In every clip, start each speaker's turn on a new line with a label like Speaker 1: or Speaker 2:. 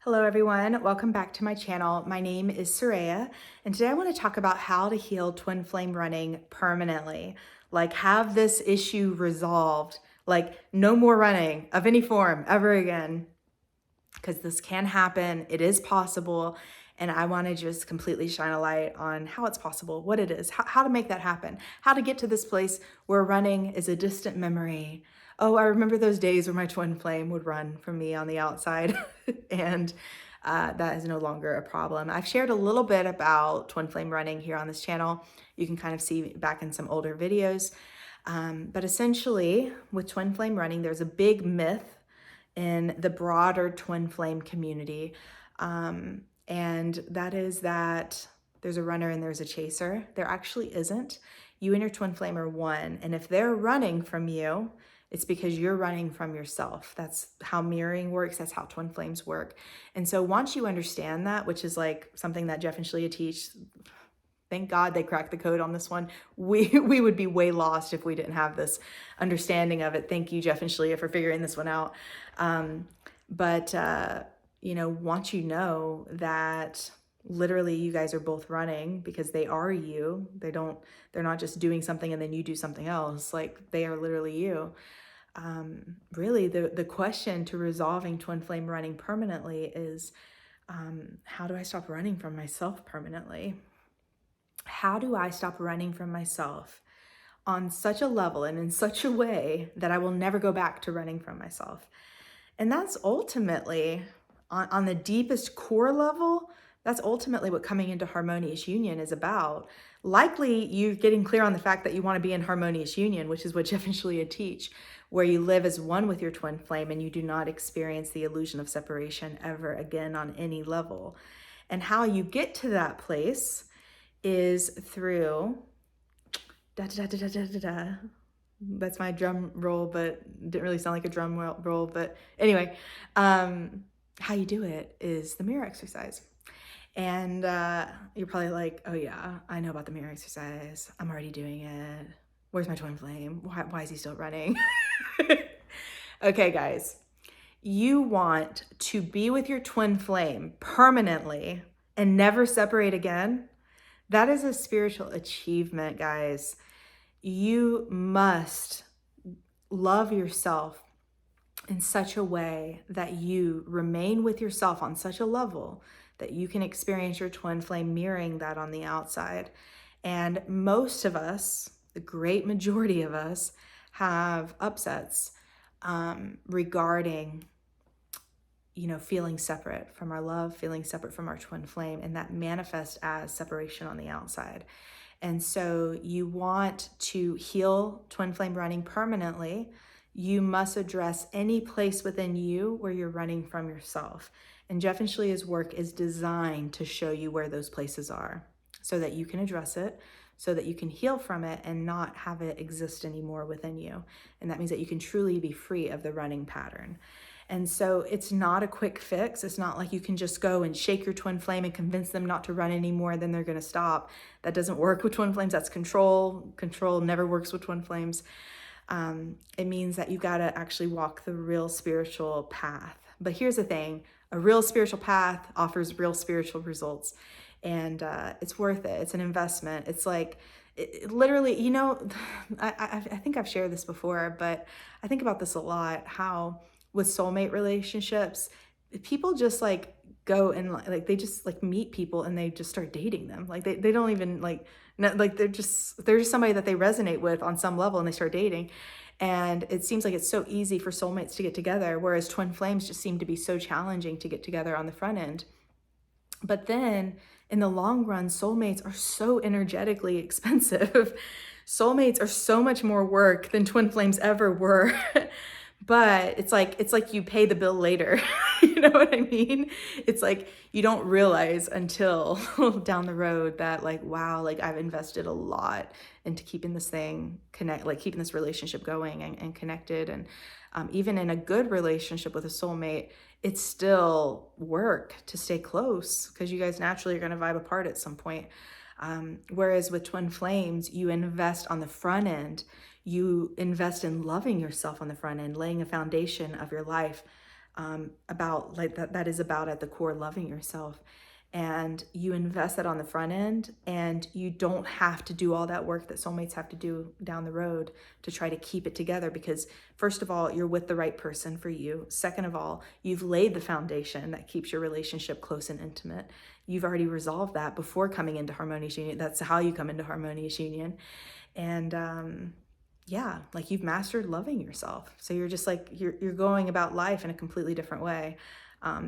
Speaker 1: Hello everyone, welcome back to my channel. My name is Soraya, and today I want to talk about how to heal twin flame running permanently. Like have this issue resolved, like no more running of any form ever again, because this can happen, it is possible, and I want to just completely shine a light on how it's possible, what it is, how to make that happen, how to get to this place where running is a distant memory. Oh, I remember those days where my twin flame would run from me on the outside, and that is no longer a problem. I've shared a little bit about twin flame running here on this channel. You can kind of see back in some older videos. But essentially, with twin flame running, there's a big myth in the broader twin flame community. And that is that there's a runner and there's a chaser. There actually isn't. You and your twin flame are one. And if they're running from you, it's because you're running from yourself. That's how mirroring works. That's how twin flames work. And so once you understand that, which is like something that Jeff and Shalia teach, thank God they cracked the code on this one. We would be way lost if we didn't have this understanding of it. Thank you, Jeff and Shalia, for figuring this one out. Once you know that literally you guys are both running because they are you, they're not just doing something and then you do something else. Like they are literally you. Really the question to resolving twin flame running permanently is, how do I stop running from myself permanently? How do I stop running from myself on such a level and in such a way that I will never go back to running from myself? And that's ultimately, on the deepest core level, that's ultimately what coming into harmonious union is about. Likely you're getting clear on the fact that you want to be in harmonious union, which is what Jeff and Shalia teach, where you live as one with your twin flame and you do not experience the illusion of separation ever again on any level. And how you get to that place is through da da da da da da da. That's my drum roll, but didn't really sound like a drum roll. But anyway, how you do it is the mirror exercise. And you're probably like, oh yeah, I know about the mirror exercise. I'm already doing it. Where's my twin flame? Why is he still running? Okay, guys, you want to be with your twin flame permanently and never separate again. That is a spiritual achievement, guys. You must love yourself in such a way that you remain with yourself on such a level that you can experience your twin flame mirroring that on the outside. And most of us, the great majority of us, have upsets regarding feeling separate from our love, feeling separate from our twin flame, and that manifests as separation on the outside. And so you want to heal twin flame running permanently. You must address any place within you where you're running from yourself. And Jeff and Shalia's work is designed to show you where those places are so that you can address it, so that you can heal from it and not have it exist anymore within you. And that means that you can truly be free of the running pattern. And so it's not a quick fix. It's not like you can just go and shake your twin flame and convince them not to run anymore, then they're going to stop. That doesn't work with twin flames. That's control. Control never works with twin flames. It means that you got to actually walk the real spiritual path. But here's the thing, a real spiritual path offers real spiritual results, and it's worth it. It's an investment. It's like, literally, I think I've shared this before, but I think about this a lot, how with soulmate relationships, people just like go and like they just like meet people and they just start dating them. Like they don't even like they're just somebody that they resonate with on some level and they start dating. And it seems like it's so easy for soulmates to get together, whereas twin flames just seem to be so challenging to get together on the front end. But then in the long run, soulmates are so energetically expensive. Soulmates are so much more work than twin flames ever were. But it's like you pay the bill later. You know what I mean? It's like you don't realize until down the road that like, wow, like I've invested a lot into keeping this thing keeping this relationship going and connected. And even in a good relationship with a soulmate, it's still work to stay close because you guys naturally are going to vibe apart at some point. Whereas with twin flames, you invest on the front end. You invest in loving yourself on the front end, laying a foundation of your life about like that is about at the core loving yourself. And you invest that on the front end, and you don't have to do all that work that soulmates have to do down the road to try to keep it together, because first of all, you're with the right person for you. Second of all, you've laid the foundation that keeps your relationship close and intimate. You've already resolved that before coming into harmonious union. That's how you come into harmonious union. And yeah, like you've mastered loving yourself. So you're just like, you're going about life in a completely different way.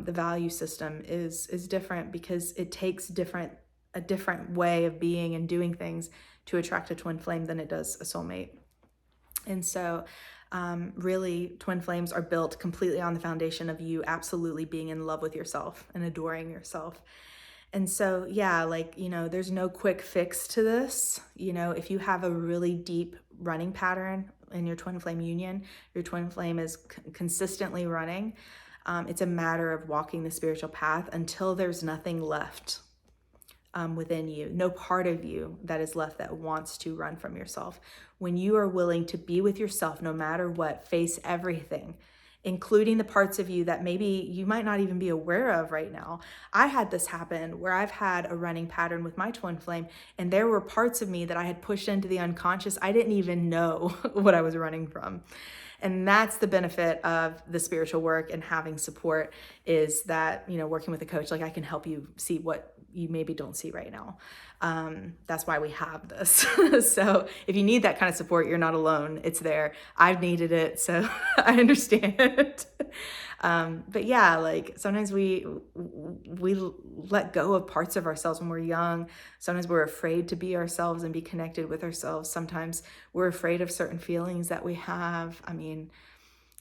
Speaker 1: The value system is different because it takes a different way of being and doing things to attract a twin flame than it does a soulmate. And so really, twin flames are built completely on the foundation of you absolutely being in love with yourself and adoring yourself. And so, yeah, like, there's no quick fix to this. If you have a really deep running pattern in your twin flame union, your twin flame is consistently running. It's a matter of walking the spiritual path until there's nothing left within you, no part of you that is left that wants to run from yourself. When you are willing to be with yourself, no matter what, face everything, including the parts of you that maybe you might not even be aware of right now. I had this happen where I've had a running pattern with my twin flame, and there were parts of me that I had pushed into the unconscious. I didn't even know what I was running from. And that's the benefit of the spiritual work and having support, is that, working with a coach, like I can help you see what you maybe don't see right now. That's why we have this. So if you need that kind of support, you're not alone. It's there. I've needed it, so I understand. But yeah, like sometimes we let go of parts of ourselves when we're young. Sometimes we're afraid to be ourselves and be connected with ourselves. Sometimes we're afraid of certain feelings that we have. I mean,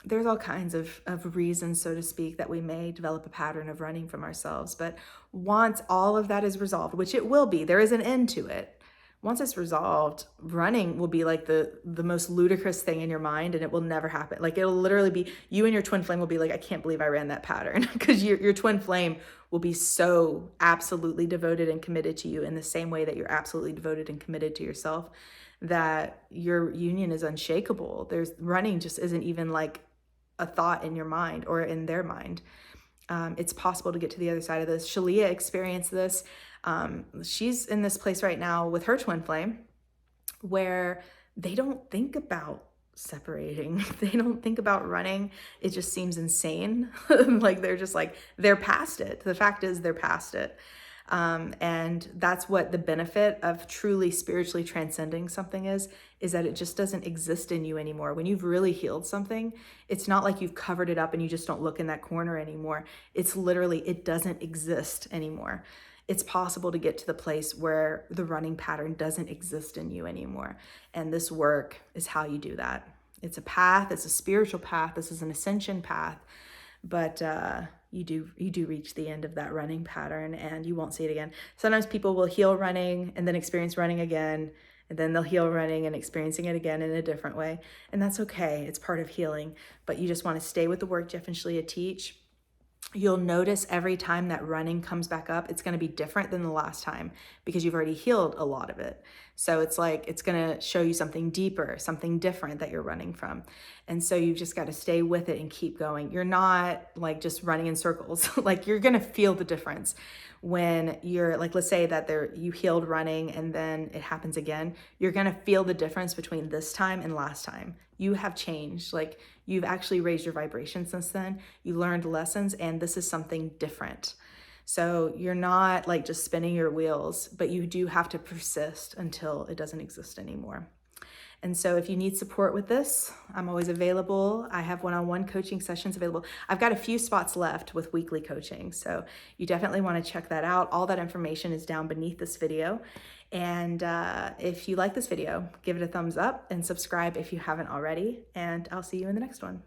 Speaker 1: there's all kinds of reasons, so to speak, that we may develop a pattern of running from ourselves. But once all of that is resolved, which it will be, there is an end to it. Once it's resolved, running will be like the most ludicrous thing in your mind, and it will never happen. Like it'll literally be, you and your twin flame will be like, I can't believe I ran that pattern, because your twin flame will be so absolutely devoted and committed to you in the same way that you're absolutely devoted and committed to yourself, that your union is unshakable. Running just isn't even like a thought in your mind or in their mind. It's possible to get to the other side of this. Shalia experienced this. She's in this place right now with her twin flame where they don't think about separating. They don't think about running. It just seems insane. Like they're past it. The fact is they're past it. And that's what the benefit of truly spiritually transcending something is that it just doesn't exist in you anymore. When you've really healed something, it's not like you've covered it up and you just don't look in that corner anymore. It's literally, it doesn't exist anymore. It's possible to get to the place where the running pattern doesn't exist in you anymore. And this work is how you do that. It's a path, it's a spiritual path. This is an ascension path, but you do reach the end of that running pattern and you won't see it again. Sometimes people will heal running and then experience running again, and then they'll heal running and experiencing it again in a different way. And that's okay. It's part of healing, but you just want to stay with the work Jeff and Shalia teach. You'll notice every time that running comes back up, it's going to be different than the last time because you've already healed a lot of it. So it's like, it's going to show you something deeper, something different that you're running from. And so you've just got to stay with it and keep going. You're not like just running in circles. Like you're going to feel the difference when you're like, let's say that you healed running and then it happens again. You're going to feel the difference between this time and last time. You have changed. Like you've actually raised your vibration since then. You learned lessons, and this is something different. So you're not like just spinning your wheels, but you do have to persist until it doesn't exist anymore. And so if you need support with this, I'm always available. I have one-on-one coaching sessions available. I've got a few spots left with weekly coaching. So you definitely want to check that out. All that information is down beneath this video. And if you like this video, give it a thumbs up and subscribe if you haven't already. And I'll see you in the next one.